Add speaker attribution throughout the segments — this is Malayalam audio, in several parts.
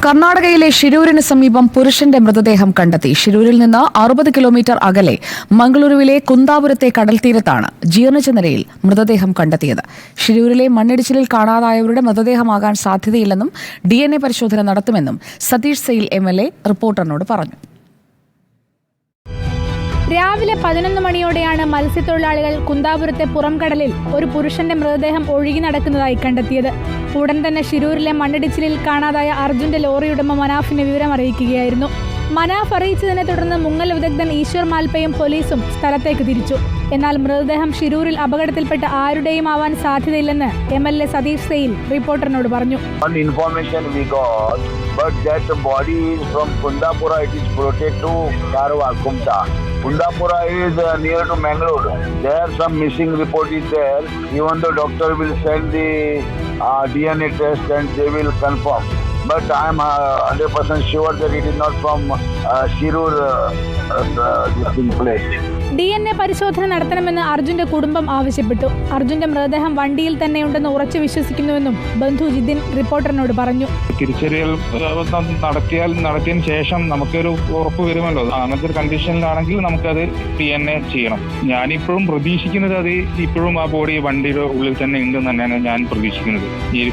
Speaker 1: കർണാടകയിലെ ഷിരൂരിന് സമീപം പുരുഷന്റെ മൃതദേഹം കണ്ടെത്തി. ഷിരൂരിൽ നിന്ന് 60 കിലോമീറ്റർ അകലെ മംഗളൂരുവിലെ കുന്താപുരത്തെ കടൽത്തീരത്താണ് ജീർണിച്ച നിലയിൽ മൃതദേഹം കണ്ടെത്തിയത്. ഷിരൂരിലെ മണ്ണിടിച്ചിലിൽ കാണാതായവരുടെ മൃതദേഹമാകാൻ സാധ്യതയില്ലെന്നും DNA പരിശോധന നടത്തുമെന്നും സതീഷ് സെയിൽ MLA റിപ്പോർട്ടറിനോട് പറഞ്ഞു.
Speaker 2: രാവിലെ 11 മണിയോടെയാണ് മത്സ്യത്തൊഴിലാളികൾ കുന്താപുരത്തെ പുറംകടലിൽ ഒരു പുരുഷന്റെ മൃതദേഹം ഒഴുകി നടക്കുന്നതായി കണ്ടെത്തിയത്. ഉടൻ തന്നെ ഷിരൂരിലെ മണ്ണിടിച്ചിലിൽ കാണാതായ അർജുന്റെ ലോറി ഉടമ മനാഫിനെ വിവരം അറിയിക്കുകയായിരുന്നു. മനാഫ് അറിയിച്ചതിനെ തുടർന്ന് മുങ്ങൽ വിദഗ്ധൻ ഈശ്വർ മാൽപ്പയും പോലീസും സ്ഥലത്തേക്ക് തിരിച്ചു. എന്നാൽ മൃതദേഹം ഷിരൂരിൽ അപകടത്തിൽപ്പെട്ട ആരുടെയും ആവാൻ സാധ്യതയില്ലെന്ന് MLA സതീഷ് സെയിൽ റിപ്പോർട്ടറിനോട് പറഞ്ഞു.
Speaker 3: But that body is from Kundapura. It is floated to Karwa, Kumta. Kundapura is near to Mangalore. There some missing report is there. Even the doctor will send the DNA test and they will confirm. But I am 100% sure that it is not from Shirur this place.
Speaker 2: DNA പരിശോധന നടത്തണമെന്ന് അർജുന്റെ കുടുംബം ആവശ്യപ്പെട്ടു. അർജുന്റെ മൃതദേഹം വണ്ടിയിൽ തന്നെയുണ്ടെന്ന് ഉറച്ചു വിശ്വസിക്കുന്നുവെന്നും ബന്ധു ജിതിൻ റിപ്പോർട്ടറിനോട് പറഞ്ഞു.
Speaker 4: തിരിച്ചറിയൽ നടത്തിയതിനു ശേഷം നമുക്കൊരു ഉറപ്പ് വരുമല്ലോ. അങ്ങനത്തെ ഒരു കണ്ടീഷനിലാണെങ്കിൽ നമുക്കത് DNA ചെയ്യണം. ഞാനിപ്പോഴും പ്രതീക്ഷിക്കുന്നത് അത് ഇപ്പോഴും ആ ബോഡി വണ്ടിയുടെ ഉള്ളിൽ തന്നെ ഉണ്ടെന്ന് തന്നെയാണ് ഞാൻ പ്രതീക്ഷിക്കുന്നത്.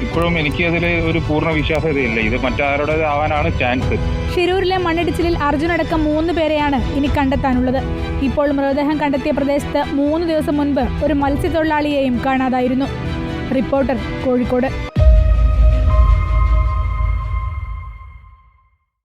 Speaker 4: ഇപ്പോഴും എനിക്ക് അതിൽ ഒരു പൂർണ്ണ വിശ്വാസ്യതയില്ല. ഇത് മറ്റാരുടെ ആവാനാണ് ചാൻസ്.
Speaker 2: ഷിരൂരിലെ മണ്ണിടിച്ചിലിൽ അർജുനടക്കം 3 പേരെയാണ് ഇനി കണ്ടെത്താനുള്ളത്. ഇപ്പോൾ മൃതദേഹം കണ്ടെത്തിയ പ്രദേശത്ത് 3 ദിവസം മുൻപ് ഒരു മത്സ്യത്തൊഴിലാളിയെയും കാണാതായിരുന്നു. റിപ്പോർട്ടർ, കോഴിക്കോട്.